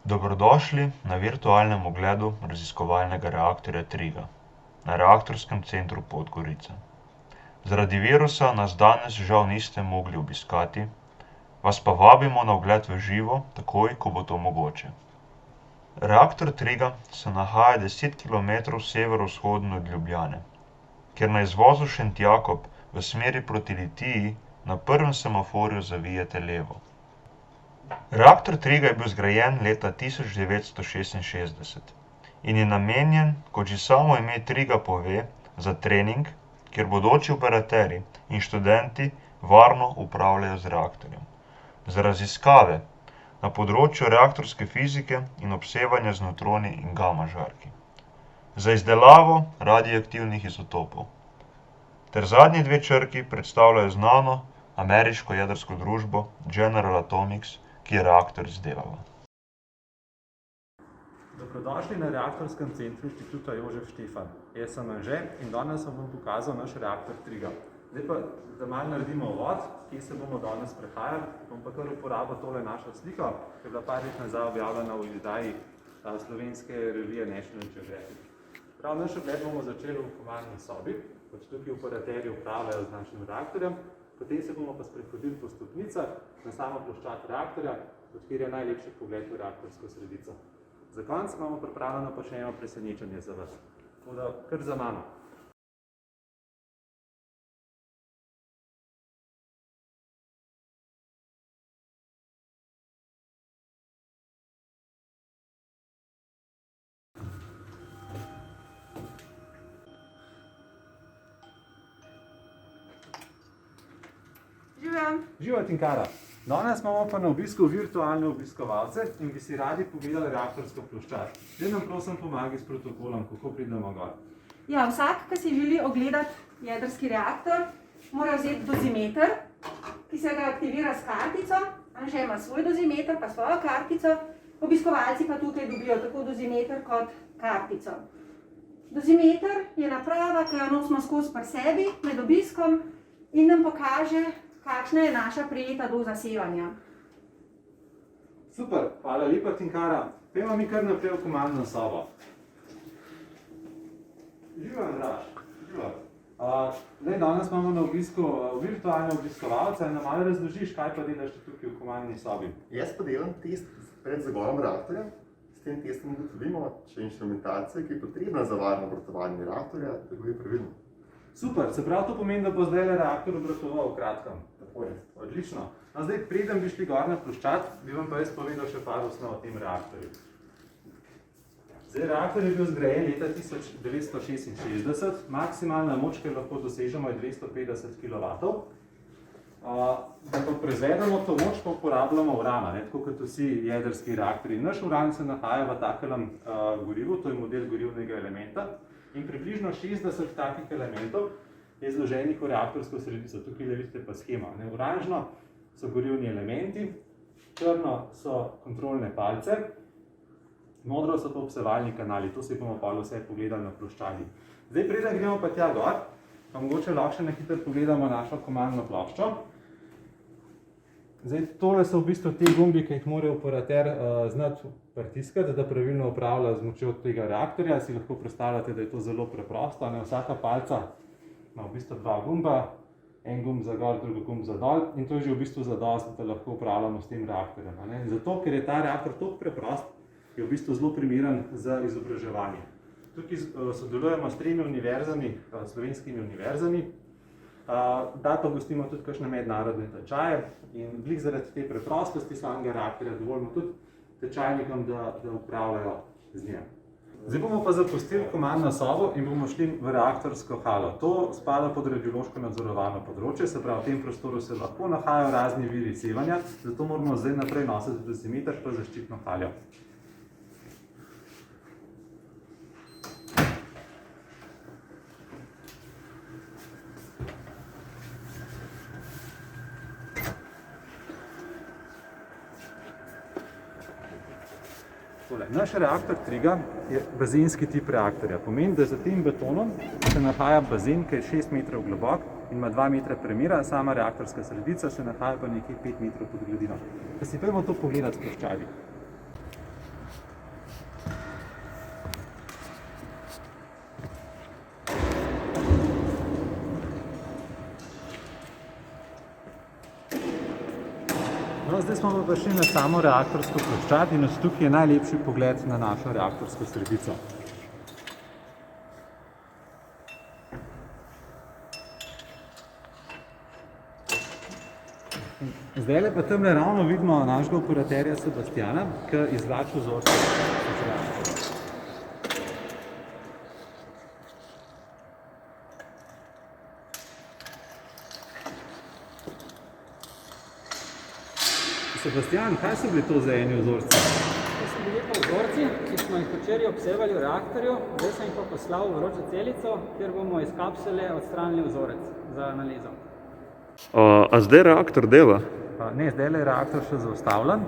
Dobrodošli na virtualnem ogledu raziskovalnega reaktorja TRIGA na reaktorskem centru Podgorica. Zaradi virusa nas danes žal niste mogli obiskati, vas pa vabimo na ogled v živo, takoj, ko bo to mogoče. Reaktor TRIGA se nahaja 10 km severovzhodno od Ljubljane, kjer na izvozu Šentjakob v smeri proti Litiji na prvem semaforju zavijete levo. Reaktor TRIGA je bil zgrajen leta 1966 in je namenjen, kot že samo ime TRIGA pove, za trening, kjer bodoči operaterji in študenti varno upravljajo z reaktorjem, za raziskave na področju reaktorske fizike in obsevanja z nevtroni in gama žarki, za izdelavo radioaktivnih izotopov, ter zadnji dve črki predstavljajo znano ameriško jedrsko družbo General Atomics, ki je reaktor izdelala. Dobrodošli na reaktorskem centru Inštituta Jožef Stefan. Jaz sem Anže in danes vam bom pokazal naš reaktor TRIGA. Zdaj pa, da malo naredimo uvod, kje se bomo danes prehajali, bom pa kar uporabil tole našo sliko, ki je bila par let nazaj objavljena v izdaji slovenske revije National Geographic. Prav naš ogled bomo začeli v komandni sobi, kot tukaj operaterji upravljajo z našim reaktorjem, potem se bomo pa sprehodili po stopnicah na samo ploščad reaktorja, od kjer je najlepši pogled v reaktorsko sredico. Za konec imamo pripravljeno pa še eno presenečenje za vas. Tako da, kar za mano. Živijo, Tinkara! Danes imamo pa na obisku virtualne obiskovalce in bi si radi pogledali reaktorsko ploščad. Zdaj nam prosim pomagaj s protokolom, kako pridemo gor. Ja, vsak, ki si želi ogledati jedrski reaktor, mora vzeti dozimeter, ki se ga aktivira s kartico. Anže ima svoj dozimeter pa svojo kartico, obiskovalci pa tukaj dobijo tako dozimeter kot kartico. Dozimeter je naprava, ki jo nosimo skozi pri sebi med obiskom in nam pokaže, kakšna je naša prejeta doza sevanja. Super, hvala lepa, Tinkara. Pojmo mi kar naprej v komandno sobo. Živijo, Andraž. Živijo. Danes imamo na obisku virtualne obiskovalce. Nam malo razložiš, kaj pa delaš tukaj v komandni sobi? Jaz pa delam test pred zagonom reaktorja. S tem testom ugotovimo, če je inštrumentacija, ki je potrebna za varno obratovanje reaktorja, deluje pravilno. Super, se pravi, to pomeni, da bo zdaj reaktor obratoval v kratkem. Tako je. Odlično. No, zdaj, preden bi šli gor na ploščad, bi vam pa jaz povedal še par osnov o tem reaktorju. Zdaj, reaktor je bil zgrajen leta 1966, maksimalna moč, ki lahko dosežemo, je 250 kW. Da pa proizvedemo to moč, pa uporabljamo urana, tako kot vsi jedrski reaktorji. Naš uran se nahaja v takelem gorivu, to je model gorivnega elementa. In približno 60 takih elementov je zloženih v reaktorsko sredico. Tukaj vidite pa schema. Oranžno so gorivni elementi, črno so kontrolne palce, modro so pa obsevalni kanali. To si bomo pa vse pogledali na ploščadi. Zdaj, preden gremo pa tja gor, pa mogoče lahko še na hitro pogledamo našo komandno ploščo. Zdaj, tole so v bistvu te gumbi, ki jih mora operater znati pritiskati, da pravilno upravlja z močjo tega reaktorja. Si lahko predstavljate, da je to zelo preprosto. Vsaka palca ima v bistvu dva gumba, en gumb za gor, drugi gumb za dol, in to je že v bistvu zadosti, da lahko upravljamo s tem reaktorjem. Zato, ker je ta reaktor tako preprost, je v bistvu zelo primeren za izobraževanje. Tukaj sodelujemo s 3 univerzami, slovenskimi univerzami, da pa gostimo tudi kakšne mednarodne tečaje in glih zaradi te preprostosti samega reaktorja dovolimo tudi tečajnikom, da upravljajo z njim. Zdaj bomo pa zapustili komandno sobo in bomo šli v reaktorsko halo. To spada pod radiološko nadzorovano področje, se pravi, v tem prostoru se lahko nahajajo razni viri sevanja, zato moramo zdaj naprej nositi dozimeter pa zaščitno haljo. Naš reaktor TRIGA je bazenski tip reaktorja. Pomeni, da za tem betonom se nahaja bazen, ki je 6 metrov globok in ima 2 metra premera, sama reaktorska sredica se nahaja pa nekje 5 metrov pod gladino. Da si pojmo to pogledati s ploščadi. Zdaj smo pa prišli na samo reaktorsko ploščad in od tukaj je najlepši pogled na našo reaktorsko sredico. Zdajle pa tamle ravno vidimo našega operaterja Sebastjana, ki izvlači vzorce iz reaktorja. Sebastjan, kaj so bili to za eni vzorci? To so bili pa vzorci, ki smo jih včeraj obsevali v reaktorju, zdaj sem jih pa poslal v vročo celico, kjer bomo iz kapsule odstranili vzorec za analizo. A zdaj reaktor dela? Ne, zdaj je reaktor še zaustavljen,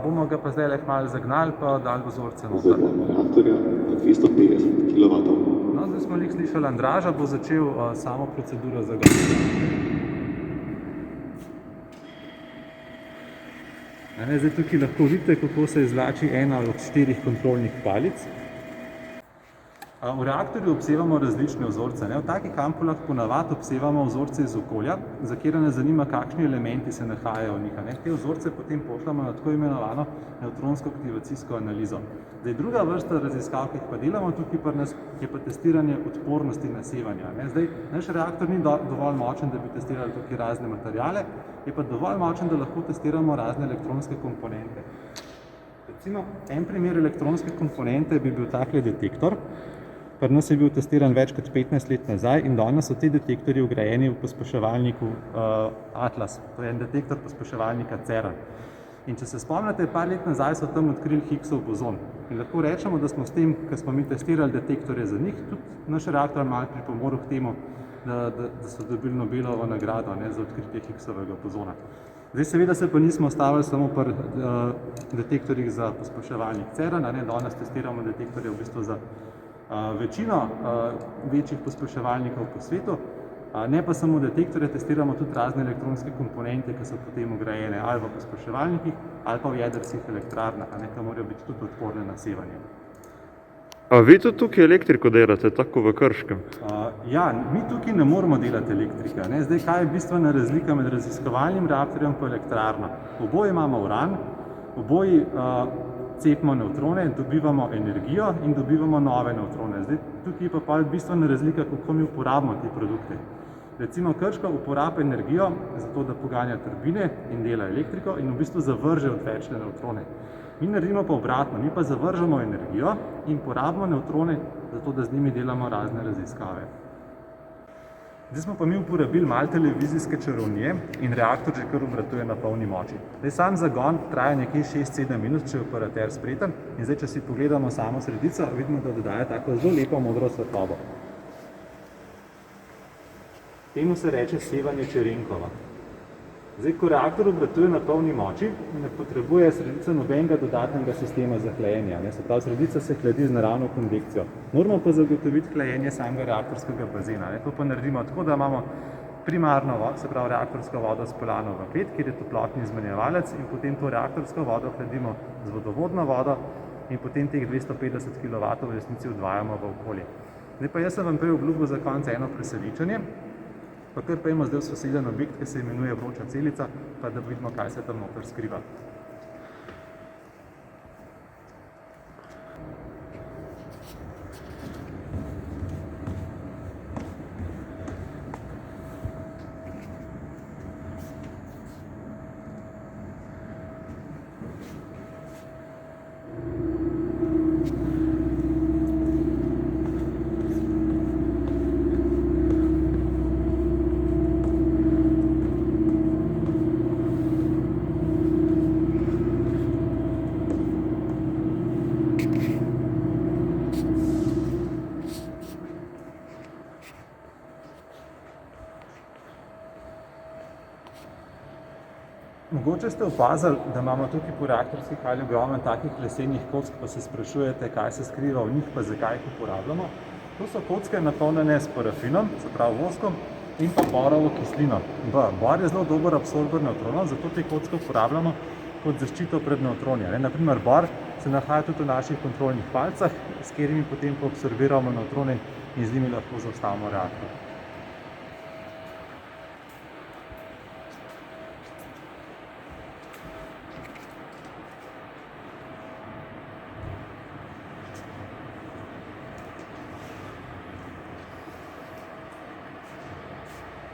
bomo ga pa zdaj malo zagnali pa dali vzorce noter. Reaktorja 250 kW. No, zdaj smo slišali Andraža, bo začel samo proceduro zagona. Zdaj tukaj lahko vidite, kako se izvlači ena od 4 kontrolnih palic. V reaktorju obsevamo različne vzorce. V takih ampulah ponavadi obsevamo vzorce iz okolja, za katera nas zanima, kakšni elementi se nahajajo v njih. Te vzorce potem pošljamo na tako imenovano nevtronsko aktivacijsko analizo. Druga vrsta raziskav, ki jih pa delamo tukaj pri nas, je pa testiranje odpornosti na sevanja. Naš reaktor ni dovolj močen, da bi testirali tukaj razne materiale, je pa dovolj močen, da lahko testiramo razne elektronske komponente. Recimo, en primer elektronske komponente bi bil takle detektor. Pri nas je bil testiran več kot 15 let nazaj in danes so ti detektorji vgrajeni v pospeševalniku Atlas. To je en detektor pospeševalnika CERN. In če se spomnite, par let nazaj so tam odkrili Higgsov bozon. In lahko rečemo, da smo s tem, ko smo mi testirali detektorje za njih, tudi naš reaktor malo pripomoril k temu, da so dobili Nobelovo nagrado za odkritje Higgsovega bozona. Zdaj seveda se pa nismo ostavili samo pri detektorjih za pospeševalnik CERN, danes testiramo detektorje v bistvu za večino večjih pospeševalnikov po svetu, ne pa samo detektorje, testiramo tudi razne elektronske komponente, ki so potem vgrajene ali v pospeševalnikih ali pa v jedrskih elektrarnah, ki morajo biti tudi odporne na sevanje. A vi tudi tukaj elektriko delate, tako v Krškem? Ja, mi tukaj ne moramo delati elektrike. Zdaj, kaj je bistvena razlika med raziskovalnim reaktorjem in elektrarno? Oboje imamo uran, oboji cepimo nevtrone, dobivamo energijo in dobivamo nove nevtrone. Zdaj, tukaj je pa bistvena razlika, kako mi uporabimo te produkte. Recimo Krško uporablja energijo za to, da poganja turbine in dela elektriko in v bistvu zavrže odvečne nevtrone. Mi naredimo pa obratno, mi pa zavržemo energijo in porabimo nevtrone za to, da z njimi delamo razne raziskave. Zdaj smo pa mi uporabili malo televizijske čarovnije in reaktor že kar obratuje na polni moči. Sam zagon traja nekje 6-7 minut, če je operater spreten. In zdaj, če si pogledamo samo sredico, vidimo, da dodaja tako zelo lepo modro svetlobo. Temu se reče sevanje Čerenkova. Zdaj, ko reaktor obratuje na polni moči, ne potrebuje sredica nobenega dodatnega sistema za hlajenja. Se pravi, sredica se hladi z naravno konvekcijo. Moramo pa zagotoviti hlajenje samega reaktorskega bazena. To pa naredimo tako, da imamo primarno vodo, se pravi reaktorsko vodo speljano v klet, kjer je toplotni izmenjevalec in potem to reaktorsko vodo hladimo z vodovodno vodo in potem teh 250 kW v resnici odvajamo v okolje. Zdaj pa jaz sem vam prej obljubil za konec eno presenečenje. Pa kar pa imamo zdaj v soseden objekt, ki se imenuje vroča celica, pa da vidimo, kaj se tam noter skriva. Mogoče ste opazili, da imamo tukaj po reaktorskih halih ogromno takih lesenih kock, pa se sprašujete, kaj se skriva v njih, pa zakaj jih uporabljamo. To so kocke napolnjene s parafinom, se pravi voskom, in pa borovo kislino. Bor je zelo dober absorber nevtronov, zato te kocke uporabljamo kot zaščito pred nevtroni. Naprimer, bor se nahaja tudi v naših kontrolnih palcah, s katerimi potem absorbiramo nevtrone in z njimi lahko zaustavimo reaktor.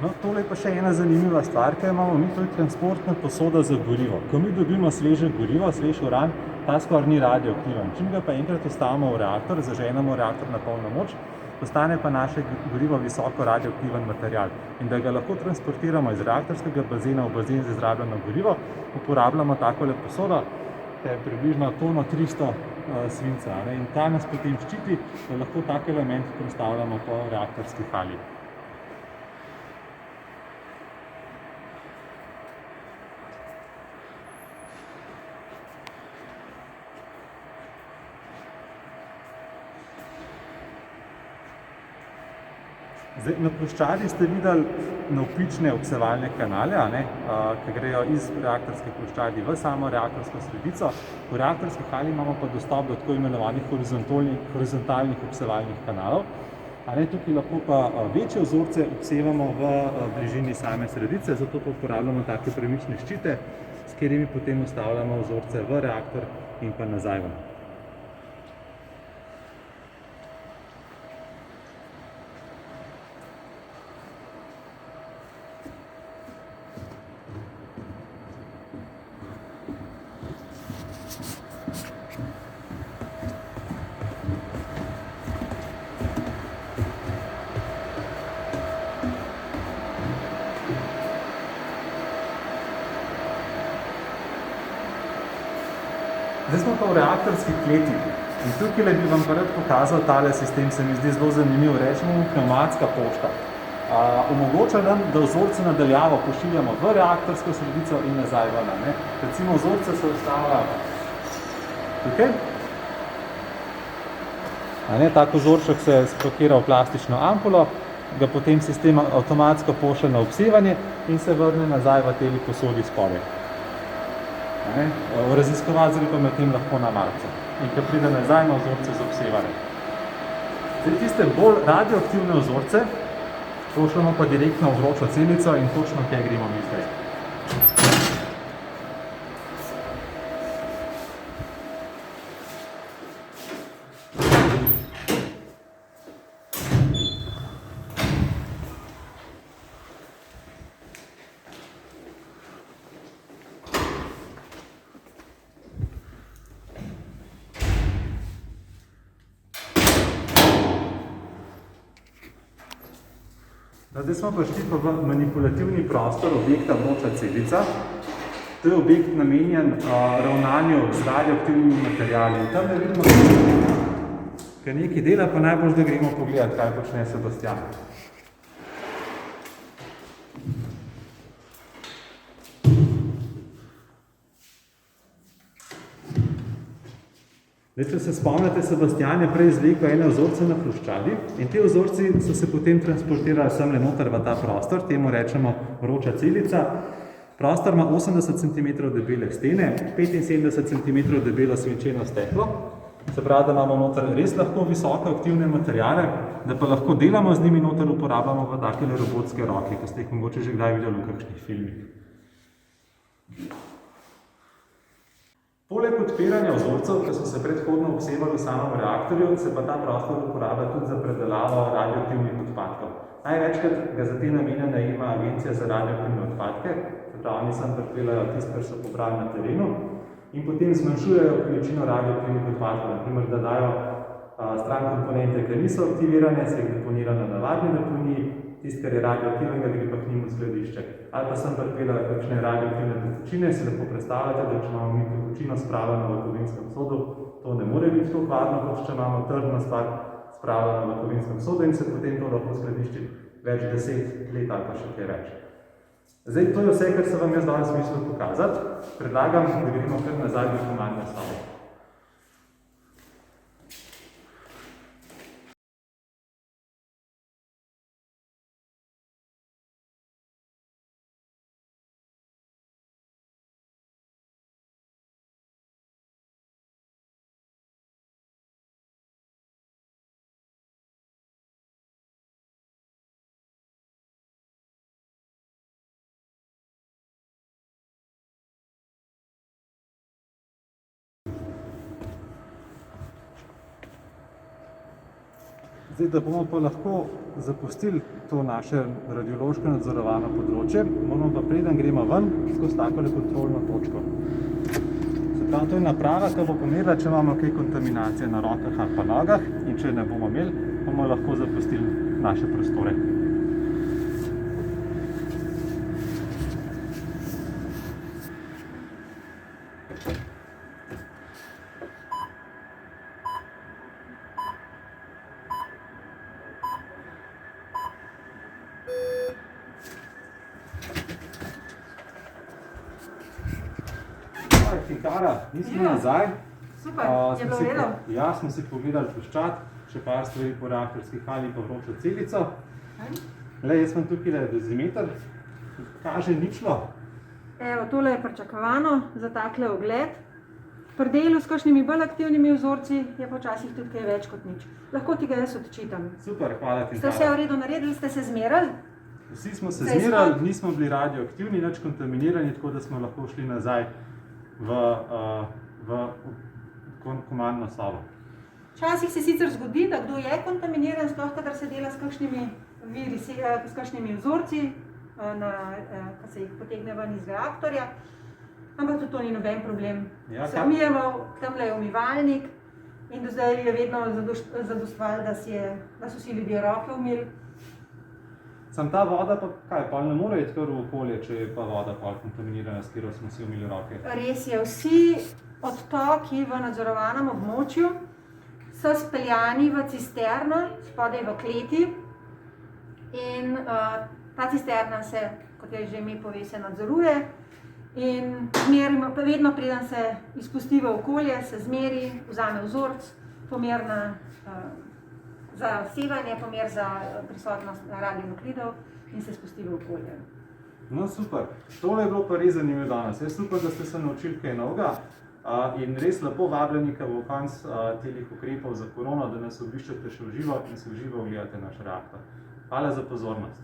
No, tole je pa še ena zanimiva stvar, ker imamo mi to transportna posoda za gorivo. Ko mi dobimo sveže gorivo, svež uran, ta skoraj ni radioaktiven. Čim ga pa enkrat ustavimo v reaktor, zaženemo reaktor na polno moč, postane pa naše gorivo visoko radioaktiven material. In da ga lahko transportiramo iz reaktorskega bazena v bazen za izrabljeno gorivo, uporabljamo takole posodo, to je približno tono 300 svinca. In ta nas potem ščiti, da lahko tak element prestavljamo po reaktorski hali. Zdaj, na ploščadi ste videli navpične obsevalne kanale, ki grejo iz reaktorske ploščadi v samo reaktorsko sredico. V reaktorski hali imamo pa dostop do tako imenovanih horizontalnih obsevalnih kanalov. Tukaj lahko pa večje vzorce obsevamo v bližini same sredice, zato pa uporabljamo take premične ščite, s katerimi potem ustavljamo vzorce v reaktor in pa nazaj ven. Zdaj smo pa v reaktorski kleti in tukaj bi vam pa rad pokazal tale sistem, se mi zdi zelo zanimiv, rečemo mu pnevmatska pošta. Omogoča nam, da vzorce nadaljavo pošiljamo v reaktorsko sredico in nazaj ven. Recimo vzorce se ustavljajo tukaj. Tak vzorček se spakira v plastično ampulo, ga potem sistem avtomatsko pošlje na obsevanje in se vrne nazaj v teli posodi spodaj. Raziskovalci pa med tem lahko na marcu. In ko pride nazaj na vzorce za obsevanje. Zdaj, tiste bolj radioaktivne vzorce pošljemo pa direktno v vročo celico in točno tja gremo mi zdaj. Zdaj smo prišli pa v manipulativni prostor objekta vroča celica. To je objekt namenjen ravnanju z radioaktivnimi materiali. In tam ne vidimo, ker nekaj dela, pa najbolj, da gremo pogledati, kaj počne Sebastian. Če se spomnite, Sebastian je prej izvlekel ene vzorce na ploščadi in te vzorci so se potem transportirali semle noter v ta prostor, temu rečemo vroča celica. Prostor ima 80 cm debele stene, 75 cm debelo svinčeno steklo, se pravi, da imamo noter res lahko visoko aktivne materiale, da pa lahko delamo z njimi noter, uporabljamo v takele robotske roke, ki ste jih mogoče že kdaj videli v kakšnih filmih. Poleg odpiranja vzorcev, ki so se predhodno obsevali v samem reaktorju, se pa ta prostor uporablja tudi za predelavo radioaktivnih odpadkov. Največkrat ga za te namene najema Agencija za radioaktivne odpadke, se pravi, oni sem pripeljajo tisto, kar so pobrali na terenu in potem zmanjšujejo količino radioaktivnih odpadkov, naprimer, da dajo stran komponente, ki niso aktivirane, se jih deponira na navadni deponiji, tisto, kar je radioaktivnega, gre pa k njim v skladišče. Ali pa sem pripeljajo kakšne radioaktivne tekočine, si lahko predstavljate, da če imamo mi tekočino spravljeno v kovinskem sodu, to ne more biti toliko varno, kot če imamo trdno stvar spravljeno v kovinskem sodu in se potem to lahko skladišči več 10 let ali pa še kaj več. Zdaj, to je vse, kar se vam jaz danes mislil pokazati. Predlagam, da gremo kar nazaj v formalne stavbe. Zdaj, da bomo pa lahko zapustili to naše radiološko nadzorovano področje, moramo pa preden gremo ven skozi takole kontrolno točko. Se pravi, to je naprava, ki bo pomerila, če imamo kaj kontaminacije na rokah ali pa nogah in če ne bomo imeli, bomo lahko zapustili naše prostore. Kara, nismo nazaj. Super, je bilo v redu? Ja, smo si pogledali ploščad, še par stvari po reaktorski hali pa vročo celico. Jaz imam tukaj dozimeter, kaže ničlo. Evo, tole je pričakovano za takle ogled. Pri delu s kakšnimi bolj aktivnimi vzorci je počasih tudi kaj več kot nič. Lahko ti ga jaz odčitam. Super, hvala ti. Ste vse v redu naredili, ste se zmerali? Vsi smo se zmerali, nismo bili radioaktivni, nič kontaminirani, tako da smo lahko šli nazaj v komandno sobo. Včasih se sicer zgodi, da kdo je kontaminiran, sploh kadar se dela s kakšnimi vzorci, ko se jih potegne ven iz reaktorja, ampak tudi to ni noben problem. Se umijemo, tamle je umivalnik in do zdaj je vedno zadostvalo, da so si ljudje roke umili. Sam ta voda pa kaj, pa ne more iti kar v okolje, če je pa voda pa kontaminirana, s katero smo si umili roke? Res je, vsi odtoki v nadzorovanem območju so speljani v cisterno, spodaj v kleti in ta cisterna se, kot je že ime pove, se nadzoruje in vedno preden se izpusti v okolje, se zmeri, vzame vzorec, pomer za sevanje, pomer za prisotnost radionukleidov in se spusti v okolje. No super, tole je bilo pa res zanimivo danes. Jaz upam, da ste se naučili kaj novega in res lepo vabljeni, ko bo konec teh ukrepov za korono, da nas obiščete še v živo in se v živo ogledate naš reaktor. Hvala za pozornost.